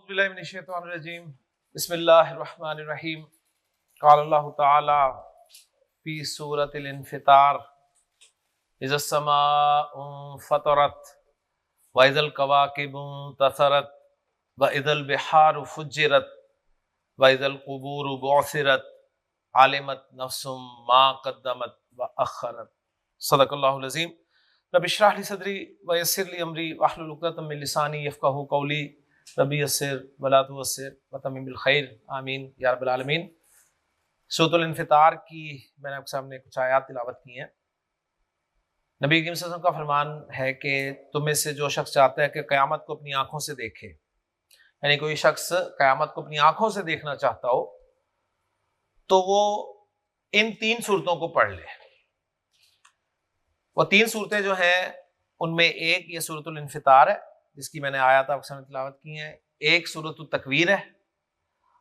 باللہ من الشیطان الرجیم بسم اللہ الرحمن الرحیم قال اللہ تعالی فی سورۃ الانفطار اذا السماء انفطرت واذا الکواکب انتثرت واذا البحار فجرت واذا القبور بعثرت علمت نفس ما قدمت واخرت صدق اللہ العظیم رب اشرح لی صدری ویسر لی امری واحلل عقدۃ من لسانی یفقہوا قولی ربی یسر ولا تعسر وتمم بالخیر آمین یا رب العالمین۔ سورۃ الانفطار کی میں نے آپ کے سامنے کچھ آیات تلاوت کی ہیں۔ نبی کریم صلی اللہ علیہ وسلم کا فرمان ہے کہ تم میں سے جو شخص چاہتا ہے کہ قیامت کو اپنی آنکھوں سے دیکھے، یعنی کوئی شخص قیامت کو اپنی آنکھوں سے دیکھنا چاہتا ہو تو وہ ان 3 صورتوں کو پڑھ لے۔ وہ 3 صورتیں جو ہیں ان میں ایک یہ سورۃ الانفطار ہے جس کی میں نے آیات آپ کے سامنے تلاوت کی ہیں، ایک سورۃ التکویر ہے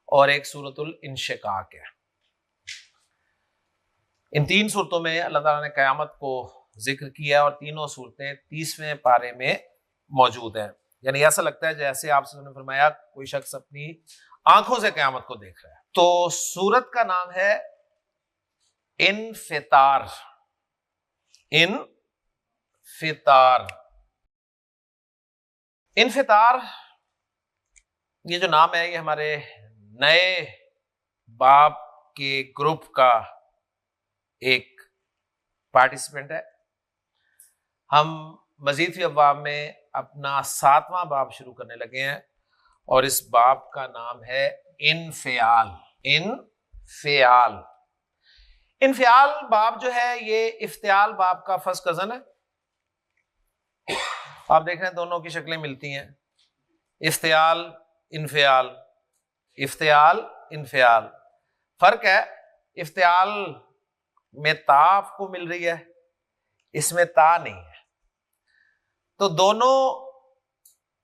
اور ایک سورۃ الانشقاق ہے۔ ان 3 صورتوں میں اللہ تعالیٰ نے قیامت کو ذکر کیا اور تینوں صورتیں 30ویں پارے میں موجود ہیں۔ یعنی ایسا لگتا ہے جیسے آپ نے فرمایا کوئی شخص اپنی آنکھوں سے قیامت کو دیکھ رہا ہے۔ تو سورت کا نام ہے انفطار۔ انفطار یہ جو نام ہے یہ ہمارے نئے باب کے گروپ کا ایک پارٹیسپینٹ ہے۔ ہم مزید فی ابواب میں اپنا 7واں باب شروع کرنے لگے ہیں اور اس باب کا نام ہے انفعال۔ انفعال باب جو ہے یہ افتعال باب کا فرسٹ کزن ہے۔ آپ دیکھ رہے ہیں دونوں کی شکلیں ملتی ہیں، افتعال انفعال، افتعال انفعال۔ فرق ہے افتعال میں تا آپ کو مل رہی ہے، اس میں تا نہیں ہے، تو دونوں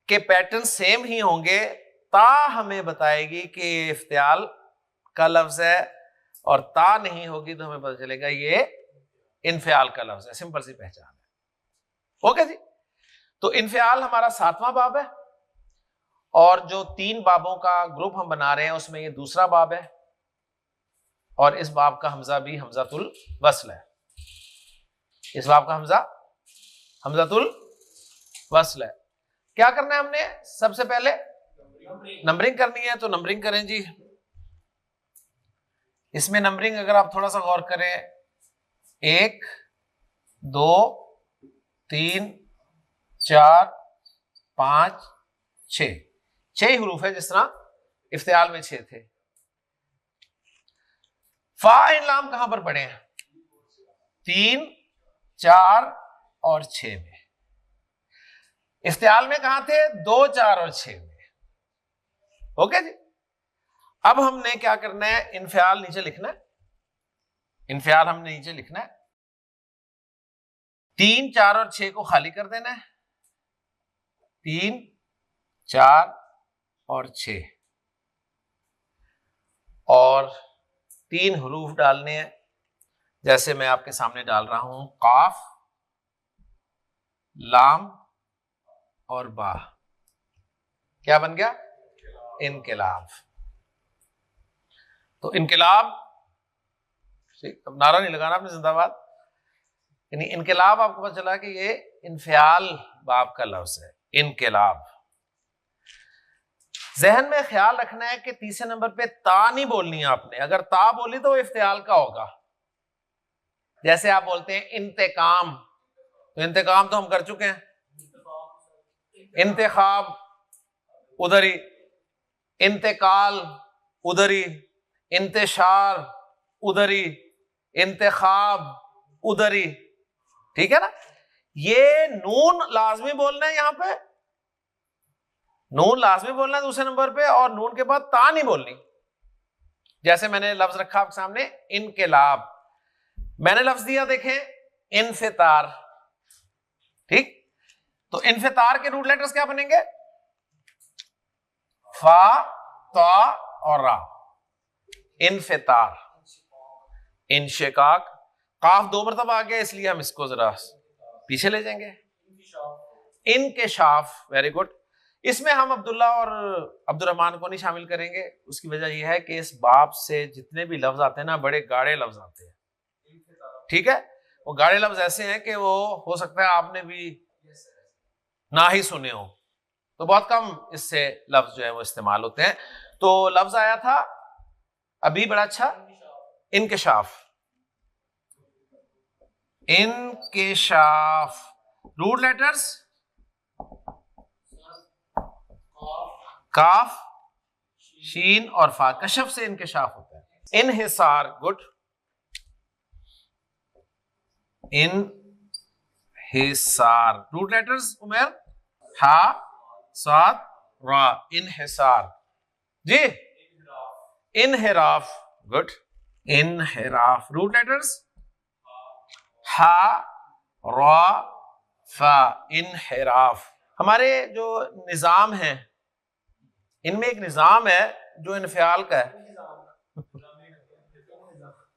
کے پیٹرن سیم ہی ہوں گے۔ تا ہمیں بتائے گی کہ یہ افتعال کا لفظ ہے اور تا نہیں ہوگی تو ہمیں پتہ چلے گا یہ انفعال کا لفظ ہے۔ سمپل سی پہچان ہے۔ اوکے جی، تو انفعال ہمارا 7واں باب ہے اور جو 3 بابوں کا گروپ ہم بنا رہے ہیں اس میں یہ دوسرا باب ہے اور اس باب کا حمزہ بھی حمزۃ الوصل ہے۔ اس باب کا حمزہ حمزۃ الوصل ہے۔ کیا کرنا ہے ہم نے؟ سب سے پہلے نمبرنگ کرنی ہے، تو نمبرنگ کریں جی۔ اس میں نمبرنگ اگر آپ تھوڑا سا غور کریں، 1 2 3 4 5 6 حروف ہے، جس طرح افتعال میں 6 تھے۔ فا عین لام کہاں پر پڑے ہیں؟ 3 4 اور 6 میں۔ افتعال میں کہاں تھے؟ 2 4 اور 6 میں۔ اوکے جی، اب ہم نے کیا کرنا ہے؟ انفعال نیچے لکھنا ہے، انفعال ہم نے نیچے لکھنا ہے، 3 4 اور 6 کو خالی کر دینا ہے، 3 4 اور 6 اور 3 حروف ڈالنے ہیں جیسے میں آپ کے سامنے ڈال رہا ہوں، قاف، لام اور با۔ کیا بن گیا؟ انقلاب۔ تو انقلاب، اب نعرہ نہیں لگانا آپ نے زندہ باد، یعنی انقلاب آپ کو پتہ چلا کہ یہ انفعال باب کا لفظ ہے، انقلاب۔ ذہن میں خیال رکھنا ہے کہ تیسرے نمبر پہ تا نہیں بولنی ہے آپ نے۔ اگر تا بولی تو وہ افتعال کا ہوگا۔ جیسے آپ بولتے ہیں انتقام، تو انتقام تو ہم کر چکے ہیں، انتخاب ادھر ہی، انتقال ادھر ہی، انتشار ادھر ہی، انتخاب ادھر ہی، ٹھیک ہے نا؟ یہ نون لازمی بولنا ہے، یہاں پہ نون لازمی بولنا ہے دوسرے نمبر پہ، اور نون کے بعد تا نہیں بولنی۔ جیسے میں نے لفظ رکھا آپ کے سامنے انقلاب، میں نے لفظ دیا دیکھیں انفطار، ٹھیک؟ تو انفطار کے روٹ لیٹرز کیا بنیں گے؟ فا، تا اور را۔ انفطار، انشقاق، قاف 2 مرتبہ آ گیا اس لیے ہم اس کو ذرا پیچھے لے جائیں گے۔ انکشاف، ویری گڈ۔ اس میں ہم عبداللہ اور عبد الرحمان کو نہیں شامل کریں گے. اس کی وجہ یہ ہے کہ اس باب سے جتنے بھی لفظ آتے ہیں نا بڑے گاڑے لفظ آتے ہیں. ٹھیک ہے, وہ گاڑے لفظ ایسے ہیں کہ وہ ہو سکتا ہے آپ نے بھی نہ ہی سنے ہو, تو بہت کم اس سے لفظ جو ہے وہ استعمال ہوتے ہیں. تو لفظ آیا تھا ابھی بڑا اچھا, انکشاف. انکشاف, روٹ لیٹرز کاف, شین اور فا, کشف سے انکشاف ہوتا ہے. انحصار, گڈ. انحصار, روٹ لیٹرز عمر, ہا, صاد, را, انحصار. جی انحراف, گڈ. انحراف, روٹ لیٹرز ہا, را, فا, انحراف. ہمارے جو نظام ہیں ان میں ایک نظام ہے جو انفعال کا ہے,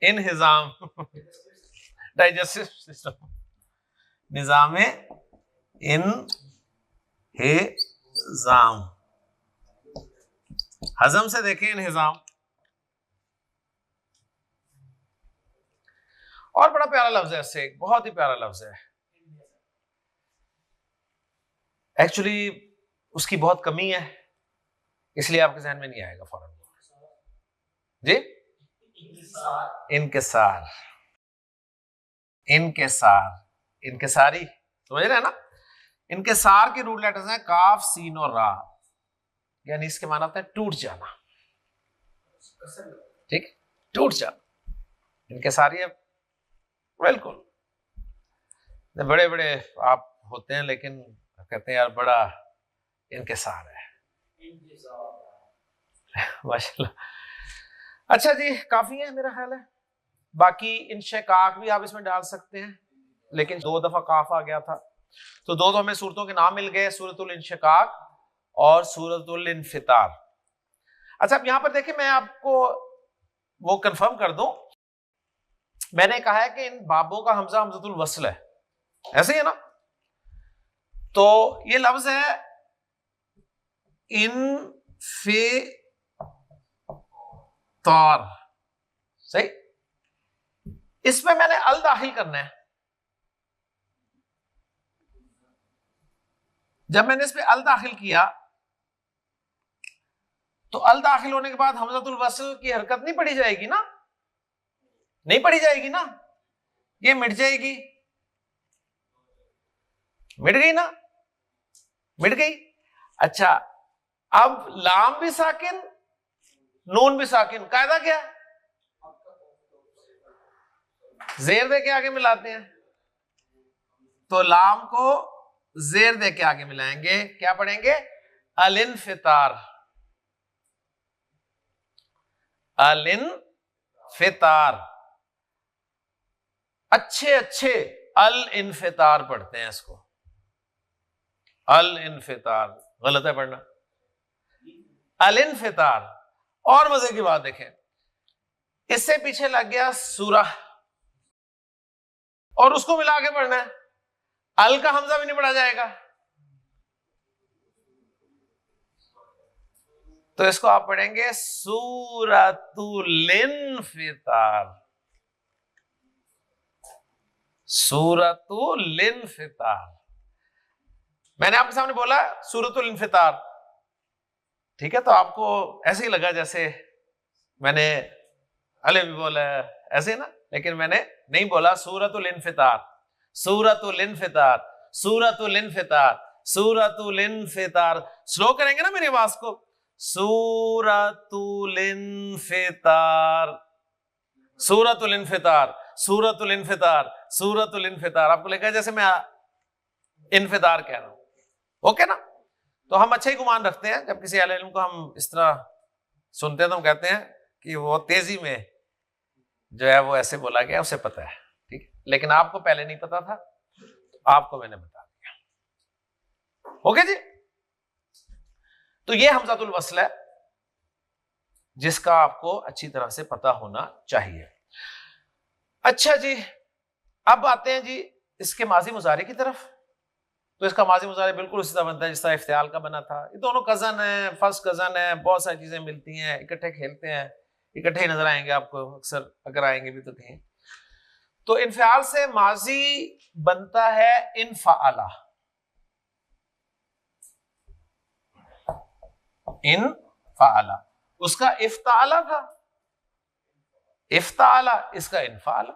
انہضام, ڈائجسٹو سسٹم, نظام انہضام, ہضم سے دیکھیں انہضام. اور بڑا پیارا لفظ ہے, اس سے ایک بہت ہی پیارا لفظ ہے. ایکچولی اس کی بہت کمی ہے, اس لیے آپ کے ذہن میں نہیں آئے گا فوراً. جی انکسار, انکسار, انکساری, سمجھ رہے ہیں نا. انکسار کے روٹ لیٹرز ہیں کاف, سین اور را, یعنی اس کے معنی ہوتا ہے ٹوٹ جانا. ٹھیک, ٹوٹ جانا, انکساری ہے. بالکل, بڑے بڑے آپ ہوتے ہیں لیکن کہتے ہیں یار بڑا انکسار ہے. ماشاءاللہ. اچھا جی, کافی ہے میرا خیال ہے. باقی انشقاق بھی آپ اس میں ڈال سکتے ہیں, لیکن 2 دفعہ کاف آ گیا تھا تو 2 ہمیں صورتوں کے نام مل گئے, سورۃ الانشقاق اور سورۃ الانفطار. اچھا اب یہاں پر دیکھیں, میں آپ کو وہ کنفرم کر دوں, میں نے کہا ہے کہ ان بابوں کا حمزہ حمزۃ الوصل ہے, ایسے ہی ہے نا. تو یہ لفظ ہے انفطار, صحیح. اس میں میں نے ال داخل کرنا ہے. جب میں نے اس پہ ال داخل کیا تو ال داخل ہونے کے بعد حمزۃ الوصل کی حرکت نہیں پڑھی جائے گی نا, نہیں پڑھی جائے گی نا, یہ مٹ جائے گی. مٹ گئی نا, مٹ گئی. اچھا اب لام بھی ساکن, نون بھی ساکن, قاعدہ کیا ہے؟ زیر دے کے آگے ملاتے ہیں. تو لام کو زیر دے کے آگے ملائیں گے, کیا پڑھیں گے؟ الانفطار, الانفطار. اچھے اچھے الانفطار پڑھتے ہیں اس کو, الانفطار. غلط ہے پڑھنا, الانفطار. اور مزے کی بات دیکھیں, اس سے پیچھے لگ گیا سورہ, اور اس کو ملا کے پڑھنا ہے. ال کا حمزہ بھی نہیں پڑھا جائے گا, تو اس کو آپ پڑھیں گے سورۃ الانفطار, سورۃ الانفطار. میں نے آپ کے سامنے بولا سورۃ الانفطار, ٹھیک ہے, تو آپ کو ایسے ہی لگا جیسے میں نے الف بھی بولا ہے ایسے نا, لیکن میں نے نہیں بولا سورۃ الانفطار, سورۃ الانفطار, سورۃ الانفطار, سورۃ الانفطار. سلو کریں گے نا میری آواز کو, سورۃ الانفطار, سورۃ الانفطار, سورۃ الانفطار, سورۃ الانفطار. آپ کو لگا جیسے میں انفطار کہہ رہا ہوں, اوکے نا. تو ہم اچھا ہی گمان رکھتے ہیں, جب کسی اہل علم کو ہم اس طرح سنتے ہیں تو ہم کہتے ہیں کہ وہ تیزی میں جو ہے وہ ایسے بولا گیا, اسے پتہ ہے, ٹھیک ہے. لیکن آپ کو پہلے نہیں پتا تھا, تو آپ کو میں نے بتا دیا, اوکے جی. تو یہ حمزۃ الوصل ہے جس کا آپ کو اچھی طرح سے پتا ہونا چاہیے. اچھا جی, اب آتے ہیں جی اس کے ماضی مضارع کی طرف. تو اس کا ماضی مضارع بالکل اسی طرح بنتا ہے جس طرح افتعال کا بنا تھا. یہ دونوں کزن ہیں، فرسٹ کزن ہیں، بہت ساری چیزیں ملتی ہیں، اکٹھے کھیلتے ہیں، اکٹھے ہی نظر آئیں گے آپ کو اکثر، اگر آئیں گے بھی تو کہیں. تو انفعال سے ماضی بنتا ہے انفعلا. انفعلا اس کا افتعلا تھا، افتعلا اس کا انفعلا.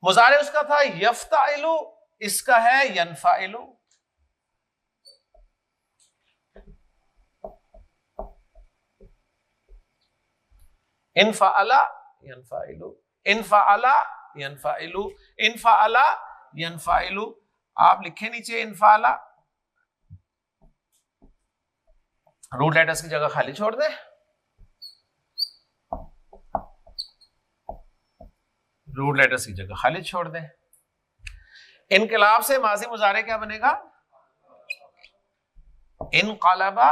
مضارع اس کا تھا یفتعلو، اس کا ہے ینفعلو. انفعلا ینفعلو، انفعلا ینفعلو، انفعلا ینفعلو. آپ لکھیں نیچے انفعلا، روٹ لیٹرز کی جگہ خالی چھوڑ دیں. روٹ لیٹرز کی جگہ خالی چھوڑ دیں. انقلاب سے ماضی مضارع کیا بنے گا؟ انقلبا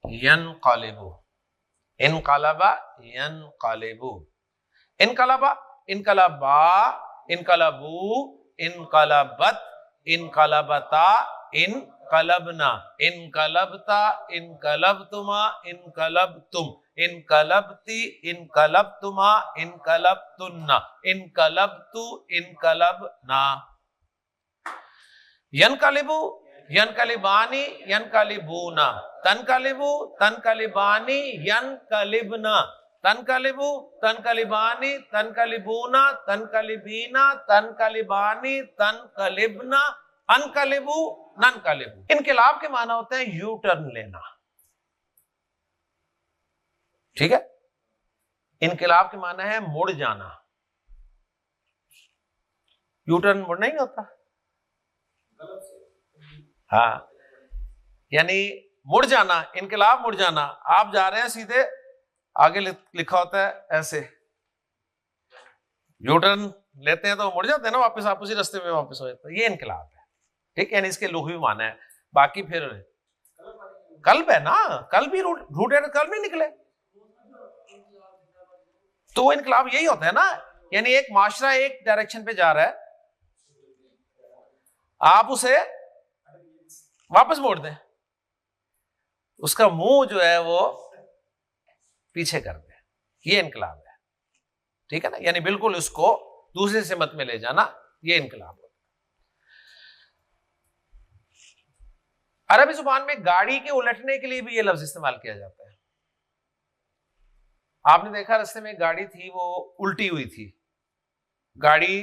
ینقلبو، انقلبا ینقلبو. انقلبا، انقلبا، انقلبو، انقلبت، انقلبتا، انقلبنا، انقلبتا، انقلبتما، انقلبتم، انقلبتی، انقلبتما، انقلبتن، انقلبتو، انقلبنا. ینقلبو، ینقلبانی، ینقلبونا، تنقلبو، تنقلبانی، ینقلبنا، تنقلبو، تنقلبانی، تنقلبونا، تنقلبینا، تنقلبانی، تنقلبنا، انقلبو، ننقلبو. انقلاب کے معنی ہوتے ہیں یو ٹرن لینا. ٹھیک ہے، انقلاب کے معنی ہے مڑ جانا. یو ٹرن مڑنا ہی ہوتا، ہاں، یعنی مڑ جانا، انقلاب مڑ جانا. آپ جا رہے ہیں سیدھے، آگے لکھا ہوتا ہے ایسے، یو ٹرن لیتے ہیں تو مڑ جاتے ہیں نا واپس، آپ اسی راستے میں واپس ہو جاتے ہیں. یہ انقلاب ہے. ٹھیک ہے، یعنی اس کے لغوی معنی ہے. باقی پھر قلب ہے نا، قلب ہی روٹ ہے، قلب نہیں نکلے تو وہ انقلاب یہی ہوتا ہے نا. یعنی ایک معاشرہ ایک ڈائریکشن پہ جا رہا ہے، آپ اسے واپس موڑ دیں، اس کا منہ جو ہے وہ پیچھے کر دیں، یہ انقلاب ہے. ٹھیک ہے نا، یعنی بالکل اس کو دوسری سمت میں لے جانا، یہ انقلاب ہوتا ہے. عربی زبان میں گاڑی کے الٹنے کے لیے بھی یہ لفظ استعمال کیا جاتا ہے. آپ نے دیکھا رستے میں ایک گاڑی تھی، وہ الٹی ہوئی تھی. گاڑی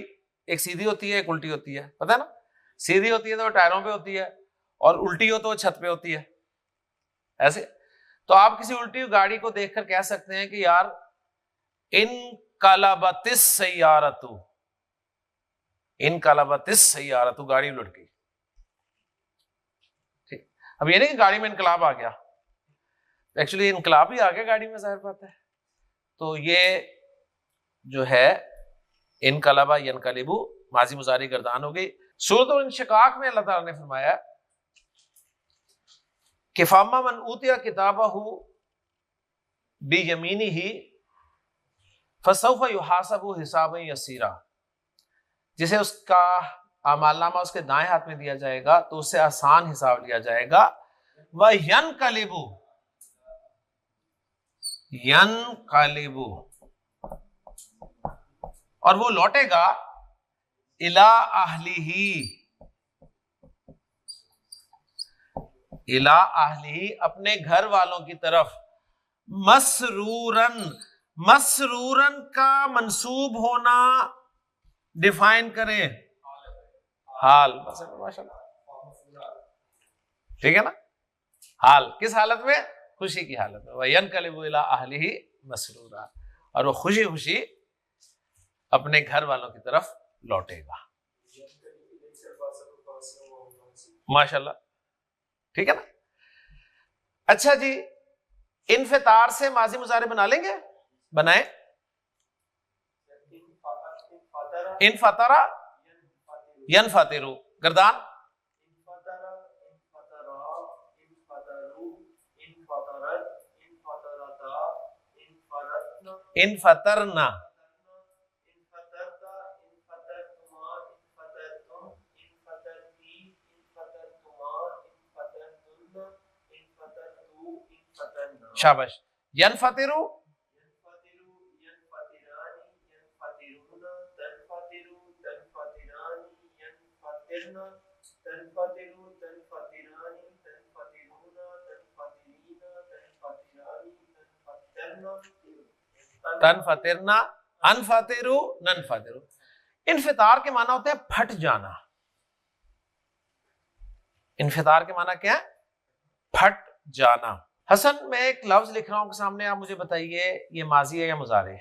ایک سیدھی ہوتی ہے، ایک الٹی ہوتی ہے، پتہ ہے نا. سیدھی ہوتی ہے تو وہ ٹائروں پہ ہوتی ہے، اور الٹی ہو تو وہ چھت پہ ہوتی ہے، ایسے. تو آپ کسی الٹی ہوئی گاڑی کو دیکھ کر کہہ سکتے ہیں کہ یار انقلبت السیارۃ، انقلبت السیارۃ، گاڑی الٹ گئی. ٹھیک، اب یہ نہیں کہ گاڑی میں انقلاب آ گیا، ایکچولی انقلاب ہی آ گیا گاڑی میں، ظاہر بات ہے. تو یہ جو ہے انقلبا ینقلبو ماضی مضارع گردان ہو گئی. سورۃ الانشقاق میں اللہ تعالیٰ نے فرمایا کہ فاما من اوتیا کتابہ بیمینہ فسوف یحاسب حسابا یسیرا. جسے اس کا اعمال نامہ اس کے دائیں ہاتھ میں دیا جائے گا تو اس سے آسان حساب لیا جائے گا. وَيَنْقَلِبُ، ینقلبو، اور وہ لوٹے گا الی اہلہ، الی اہلہ، اپنے گھر والوں کی طرف. مسرورن، مسرورن کا منصوب ہونا ڈیفائن کریں، حال. ٹھیک ہے نا، حال کس حالت میں؟ خوشی کی حالت میں. وَيَنْقَلِبُ إِلَىٰ أَهْلِهِ مَسْرُورًا، اور وہ خوشی خوشی اپنے گھر والوں کی طرف لوٹے گا. ماشاءاللہ، ٹھیک ہے نا. اچھا جی، انفطار سے ماضی مضارع بنا لیں گے؟ بنائیں. انفطر ینفطر، گردان. انفطرنا، شاباش. ینفطرو تنفطرنا انفطرو ننفطرو. انفطار کے معنی ہوتے ہیں پھٹ جانا. انفطار کے معنی کیا ہے؟ پھٹ جانا. حسن میں ایک لفظ لکھ رہا ہوں کہ سامنے، آپ مجھے بتائیے یہ ماضی ہے یا مضارع ہے؟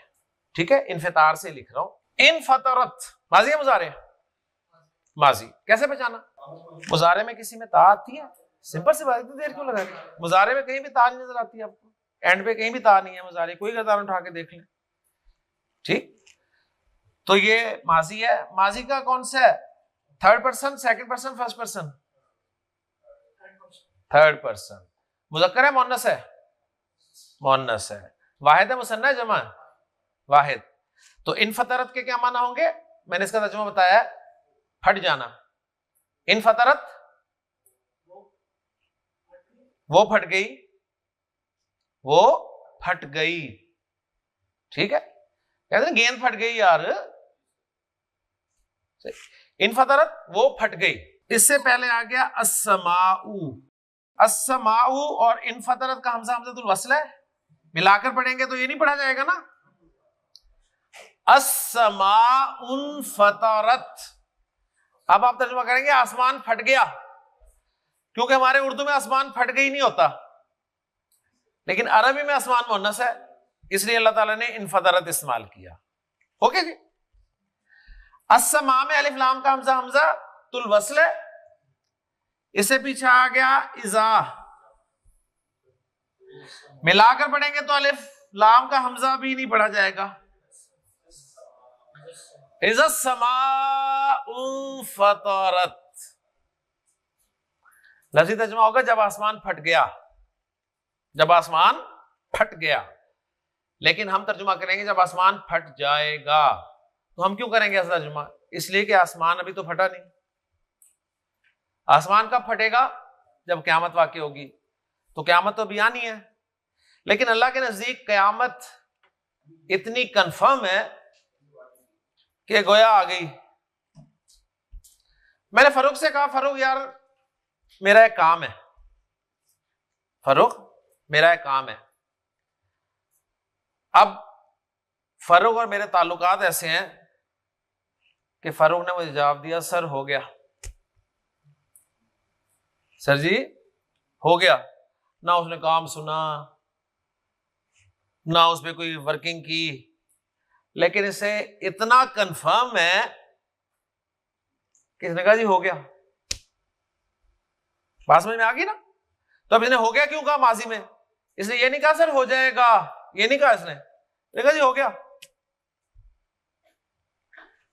ٹھیک ہے، انفطار سے لکھ رہا ہوں. انفطرت ماضی ہے مضارع؟ ماضی. کیسے پہچانا؟ مضارع میں کسی میں تا آتی ہے؟ سمپل سی بات، اتنی دیر کیوں لگا رہی؟ مضارع میں کہیں بھی تا نہیں نظر آتی ہے آپ کو، اینڈ پہ کہیں بھی تا نہیں ہے مضارع. کوئی گردان اٹھا کے دیکھ لیں. ٹھیک، تو یہ ماضی ہے. ماضی کا کون سا ہے؟ Third person, second person, first person? Third person. مذکر ہے مؤنث ہے؟ مؤنث ہے. واحد ہے مثنیٰ ہے جمع ہے؟ واحد. تو انفطرت کے کیا معنی ہوں گے؟ میں نے اس کا ترجمہ بتایا ہے، پھٹ جانا. انفطرت وہ پھٹ گئی، وہ پھٹ گئی. ٹھیک ہے، کہتے ہیں گیند پھٹ گئی یار. انفطرت وہ پھٹ گئی. اس سے پہلے آ گیا السماء. السماء اور انفطرت کا حمزہ حمزۃ الوصل ہے، ملا کر پڑھیں گے تو یہ نہیں پڑھا جائے گا نا. السماء انفطرت. اب آپ ترجمہ کریں گے آسمان پھٹ گیا، کیونکہ ہمارے اردو میں آسمان پھٹ گئی نہیں ہوتا، لیکن عربی میں آسمان مؤنث ہے، اس لیے اللہ تعالیٰ نے انفطرت استعمال کیا. اوکے جی. السماء میں الف لام کا حمزہ حمزہ الوصل ہے. اس سے پیچھے آ گیا اذا، ملا کر پڑھیں گے تو الف لام کا حمزہ بھی نہیں پڑھا جائے گا. اذا السماء انفطرت. لفظی ترجمہ ہوگا جب آسمان پھٹ گیا، جب آسمان پھٹ گیا. لیکن ہم ترجمہ کریں گے جب آسمان پھٹ جائے گا. تو ہم کیوں کریں گے ایسا ترجمہ؟ اس لیے کہ آسمان ابھی تو پھٹا نہیں. آسمان کب پھٹے گا؟ جب قیامت واقع ہوگی. تو قیامت تو ابھی آنی ہے، لیکن اللہ کے نزدیک قیامت اتنی کنفرم ہے کہ گویا آ گئی. میں نے فاروق سے کہا فاروق یار میرا ایک کام ہے، فاروق میرا ایک کام ہے. اب فاروق اور میرے تعلقات ایسے ہیں کہ فاروق نے مجھے جواب دیا سر ہو گیا. سر جی ہو گیا. نہ اس نے کام سنا، نہ اس پہ کوئی ورکنگ کی، لیکن اسے اتنا کنفرم ہے کہ اس نے کہا جی ہو گیا. بات سمجھ میں آ گئی نا؟ تو اب اس نے ہو گیا کیوں کہا ماضی میں؟ اس نے یہ نہیں کہا سر ہو جائے گا، یہ نہیں کہا اس نے کہا جی ہو گیا.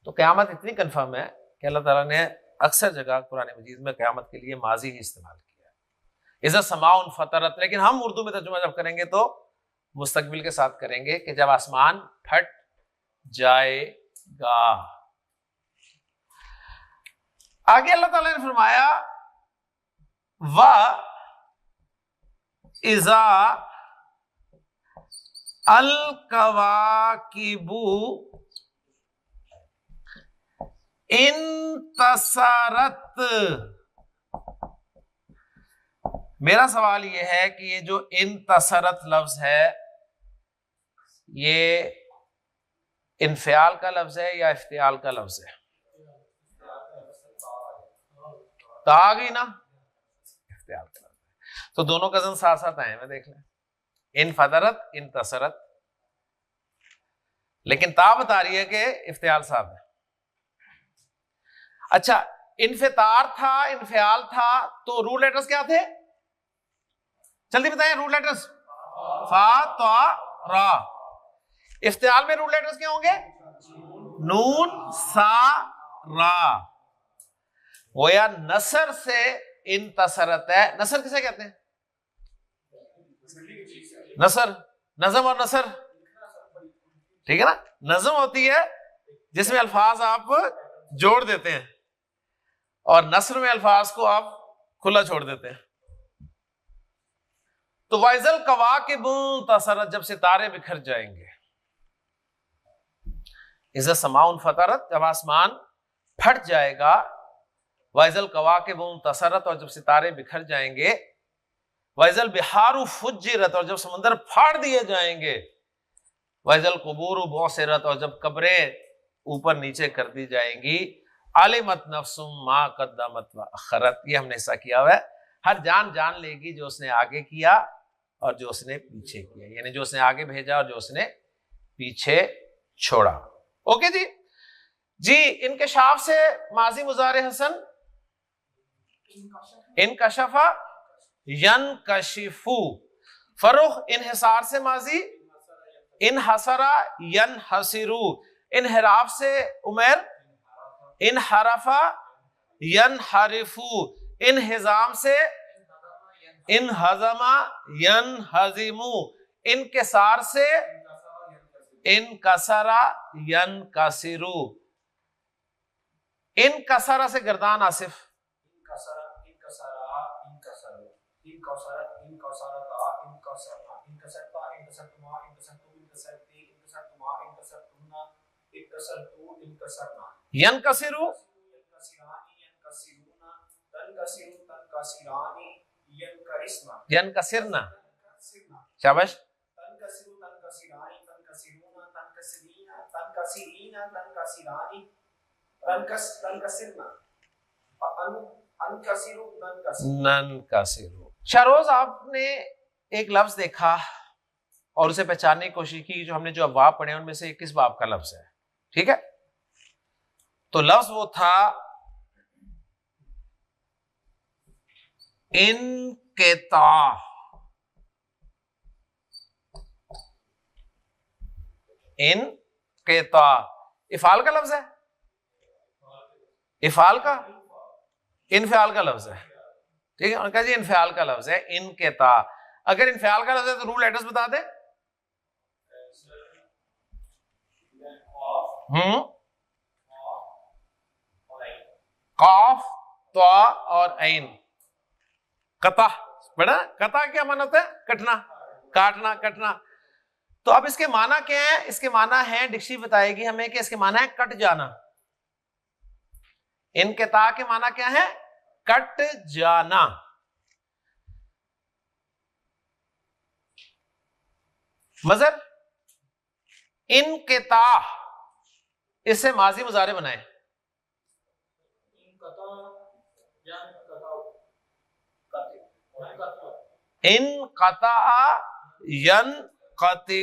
تو قیامت اتنی کنفرم ہے کہ اللہ تعالیٰ نے اکثر جگہ قرآن مجید میں قیامت کے لیے ماضی ہی استعمال کیا ہے. اذا السماء انفطرت. لیکن ہم اردو میں ترجمہ جب کریں گے تو مستقبل کے ساتھ کریں گے کہ جب آسمان پھٹ جائے گا. آگے اللہ تعالیٰ نے فرمایا اذا الکواکب انتصرت. میرا سوال یہ ہے کہ یہ جو انتصرت لفظ ہے یہ انفعال کا لفظ ہے یا افتعال کا لفظ ہے؟ تو آ گئی نا، افتعال کا لفظ ہے. تو دونوں کزن ساتھ ساتھ آئے ہیں، دیکھ لیں انفطرت انتصرت، لیکن تا بتا رہی ہے کہ افتعال صاحب ہے. اچھا انفطار تھا، انفعال تھا، تو روٹ لیٹرز کیا تھے؟ جلدی بتائیں روٹ لیٹرز. فا تا را. افتعال میں روٹ لیٹرز کیا ہوں گے؟ نون سا را. گویا نصر سے انتصرت ہے. نصر کسے کہتے ہیں؟ نصر، نظم اور نصر، ٹھیک ہے نا. نظم ہوتی ہے جس میں الفاظ آپ جوڑ دیتے ہیں، اور نثر میں الفاظ کو آپ کھلا چھوڑ دیتے ہیں. تو وَإِذَا الْكَوَاكِبُ انتَثَرَتْ، جب ستارے بکھر جائیں گے. اِذَا السَّمَاءُ انفطرت، جب آسمان پھٹ جائے گا. وَإِذَا الْكَوَاكِبُ انتَثَرَتْ، اور جب ستارے بکھر جائیں گے. وَإِذَا الْبِحَارُ فُجِّرَتْ، اور جب سمندر پھاڑ دیے جائیں گے. وَإِذَا الْقُبُورُ بُعْثِرَتْ، اور جب قبریں اوپر نیچے کر دی جائیں گی. عَلِمَتْ نَفْسٌ مَا قَدَّمَتْ وَأَخَّرَتْ، یہ ہم نے ایسا کیا ہوا ہے. ہر جان جان لے گی جو اس نے آگے کیا اور جو اس نے پیچھے کیا، یعنی جو اس نے آگے بھیجا اور جو اس نے پیچھے چھوڑا. اوکے جی. جی انکشاف سے ماضی مضارع حسن انکشف ینکشف. فرخ انحصار سے ماضی انحصر ینحصر. انحراف سے عمر انحرف ینحرف. انہزام سے انہزم ینہزم. انکسار سے انکسر ینکسر. انکسر سے گردان آصف. ینکسر ینکسرنا. شاباش. ننکسر. شاروز آپ نے ایک لفظ دیکھا اور اسے پہچاننے کی کوشش کی. جو ہم نے جو ابواب پڑھے ان میں سے کس باب کا لفظ ہے؟ ٹھیک ہے. تو لفظ وہ تھا انقطاع. انقطاع افعال کا لفظ ہے. افعال کا انفعال کا لفظ ہے. ٹھیک ہے. انہوں نے کہا جی انفعال کا لفظ ہے انقطاع. اگر انفعال کا لفظ ہے تو رول ایڈریس بتا دیں. قاف طا اور عین. قطع بڑا قطع کیا معنی ہوتا ہے؟ کٹنا، کاٹنا، کٹنا. تو اب اس کے معنی کیا ہے؟ اس کے معنی ہے ڈکشنری بتائے گی ہمیں کہ اس کے معنی ہے کٹ جانا. انقطاع کے معنی کیا ہے؟ کٹ جانا. مظہر انقطاع اس سے ماضی مضارع بنائے. انقطع ینقطع. انقطع ینقطع.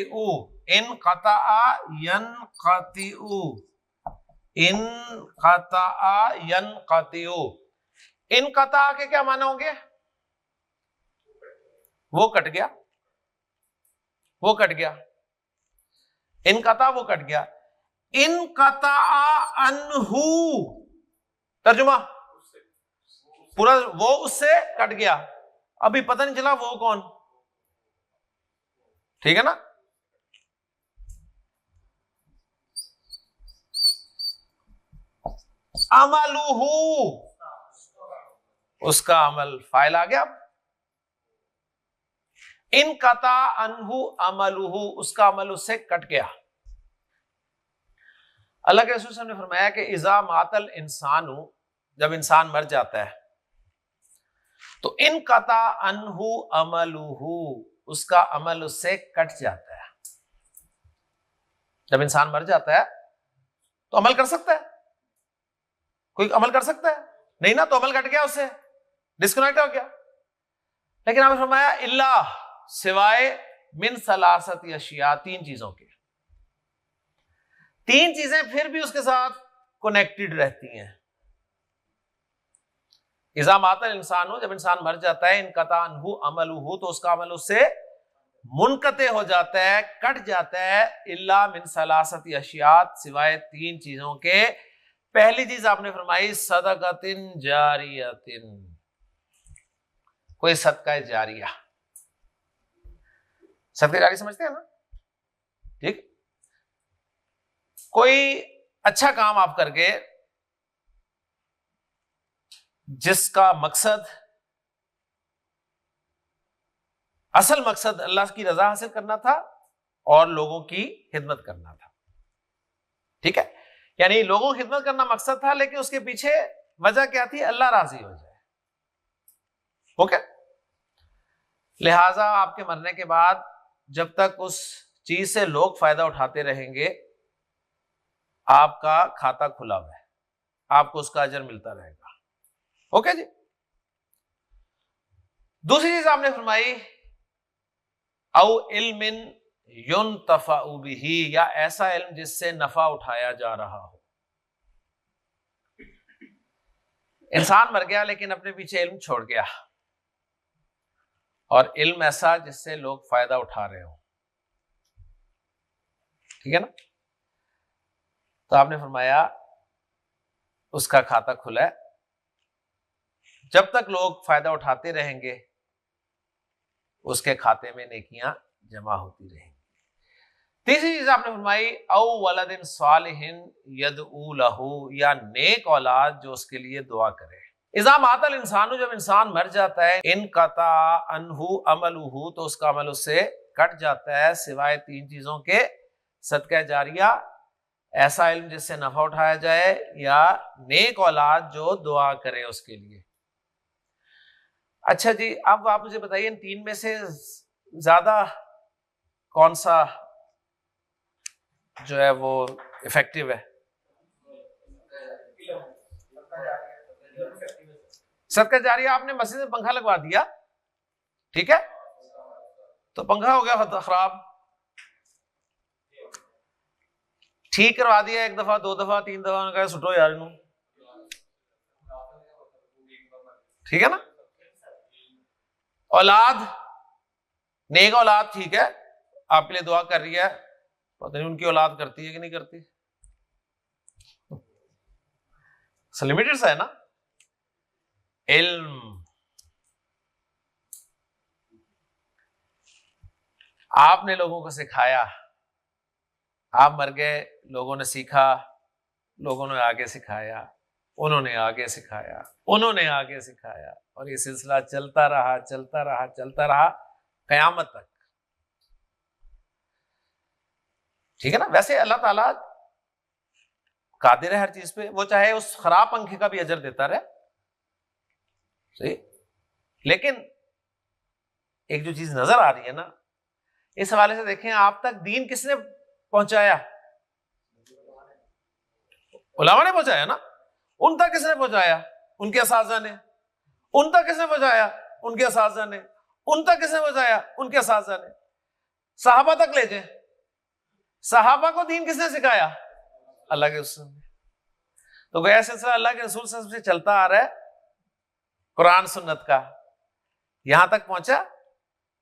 انقطع ینقطع. انقطع کے کیا معنی ہوں گے؟ وہ کٹ گیا، وہ کٹ گیا. انقطع وہ کٹ گیا. انقطع عنہ ترجمہ پورا وہ اس سے کٹ گیا. ابھی پتہ نہیں چلا وہ کون. ٹھیک ہے نا. عملہ اس کا عمل فاعل آ گیا. انقطع عنہ عملہ اس کا عمل اس سے کٹ گیا. اللہ کے رسول صلی اللہ علیہ وسلم نے فرمایا کہ اذا مات الانسان، جب انسان مر جاتا ہے تو انقطع عنہ عملہ اس کا عمل اس سے کٹ جاتا ہے. جب انسان مر جاتا ہے تو عمل کر سکتا ہے؟ کوئی عمل کر سکتا ہے؟ نہیں نا. تو عمل کٹ گیا، اس سے ڈسکنیکٹ ہو گیا. لیکن آپ نے فرمایا اللہ سوائے من ثلاثت اشیاء، تین چیزوں کے. تین چیزیں پھر بھی اس کے ساتھ کنیکٹڈ رہتی ہیں. اذا مات الانسان، جب انسان مر جاتا ہے، انقطع عنہ عملہ تو اس کا عمل اس سے منقطع ہو جاتا ہے، کٹ جاتا ہے. الا من ثلاثت اشیاء سوائے تین چیزوں کے. پہلی چیز آپ نے فرمائی صدقۃ جاریۃ، کوئی صدقہ جاریہ. صدقہ جاریہ سمجھتے ہیں نا؟ ٹھیک. کوئی اچھا کام آپ کر کے جس کا مقصد اصل مقصد اللہ کی رضا حاصل کرنا تھا اور لوگوں کی خدمت کرنا تھا. ٹھیک ہے، یعنی لوگوں کی خدمت کرنا مقصد تھا، لیکن اس کے پیچھے وجہ کیا تھی؟ اللہ راضی ہو جائے. اوکے، لہذا آپ کے مرنے کے بعد جب تک اس چیز سے لوگ فائدہ اٹھاتے رہیں گے، آپ کا کھاتا کھلا ہوا ہے، آپ کو اس کا اجر ملتا رہے گا. اوکے جی. دوسری چیز آپ نے فرمائی او علم ينتفع به، یا ایسا علم جس سے نفع اٹھایا جا رہا ہو. انسان مر گیا لیکن اپنے پیچھے علم چھوڑ گیا، اور علم ایسا جس سے لوگ فائدہ اٹھا رہے ہوں. ٹھیک ہے نا؟ تو آپ نے فرمایا اس کا کھاتا کھلا ہے، جب تک لوگ فائدہ اٹھاتے رہیں گے اس کے کھاتے میں نیکیاں جمع ہوتی رہیں گی. تیسری چیز آپ نے فرمائی او ولد صالح یدعو لہ، یا نیک اولاد جو اس کے لیے دعا کرے. اذا مات الانسان، جب انسان مر جاتا ہے، انقطع عنہ عملہ، تو اس کا عمل اس سے کٹ جاتا ہے، سوائے تین چیزوں کے: صدقہ جاریہ، ایسا علم جس سے نفع اٹھایا جائے، یا نیک اولاد جو دعا کرے اس کے لیے. اچھا جی، اب آپ مجھے بتائیے ان تین میں سے زیادہ کون سا جو ہے وہ افیکٹو ہے؟ صدقہ جاریہ. آپ نے مسجد میں پنکھا لگوا دیا، ٹھیک ہے، تو پنکھا ہو گیا خراب، ٹھیک کروا دیا ایک دفعہ، دو دفعہ، تین دفعہ، نے کہا سٹو یار انہوں، ٹھیک ہے نا. اولاد، نیک اولاد، ٹھیک ہے، آپ کے لیے دعا کر رہی ہے، پتہ نہیں ان کی اولاد کرتی ہے کہ نہیں کرتی، لمیٹڈ سا ہے نا. علم، آپ نے لوگوں کو سکھایا، آپ مر گئے، لوگوں نے سیکھا، لوگوں نے آگے سکھایا، انہوں نے آگے سکھایا، انہوں نے آگے سکھایا، اور یہ سلسلہ چلتا رہا چلتا رہا چلتا رہا قیامت تک. ٹھیک ہے نا. ویسے اللہ تعالیٰ قادر ہے ہر چیز پہ، وہ چاہے اس خراب پنکھے کا بھی اجر دیتا رہے، صحیح. لیکن ایک جو چیز نظر آ رہی ہے نا، اس حوالے سے دیکھیں، آپ تک دین کس نے پہنچایا؟ علماء نے پہنچایا نا. ان تک کس نے پہنچایا؟ ان کے اساتذہ نے. ان تک کس نے پہنچایا؟ ان کے اساتذہ نے. ان تک کس نے پہنچایا؟ ان کے اساتذہ نے. صحابہ تک لے جائیں، صحابہ کو دین کس نے سکھایا؟ اللہ کے رسول نے. تو گویا سلسلہ اللہ کے رسول صلی اللہ علیہ وسلم سے چلتا آ رہا ہے، قرآن سنت کا یہاں تک پہنچا،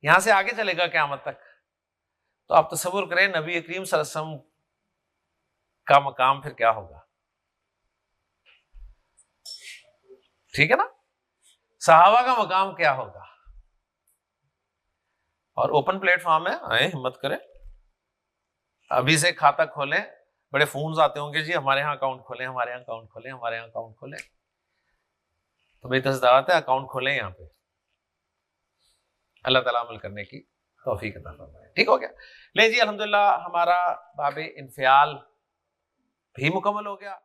یہاں سے آگے چلے گا قیامت تک. تو آپ تصور کریں نبی کریم صلی اللہ علیہ وسلم کا مقام پھر کیا ہوگا. ٹھیک ہے نا. صحابہ کا مقام کیا ہوگا. اور اوپن پلیٹ فارم ہے، آئیں ہمت کریں، ابھی سے کھاتا کھولیں. بڑے فونز آتے ہوں گے، جی ہمارے ہاں اکاؤنٹ کھولیں، ہمارے یہاں اکاؤنٹ کھولیں، ہمارے یہاں اکاؤنٹ کھولیں. تو میری تصدیقات ہے، اکاؤنٹ کھولیں یہاں پہ. اللہ تعالیٰ عمل کرنے کی توفیق عطا فرمائے. ٹھیک ہو گیا. لیں جی، الحمدللہ ہمارا باب انفعال بھی مکمل ہو گیا.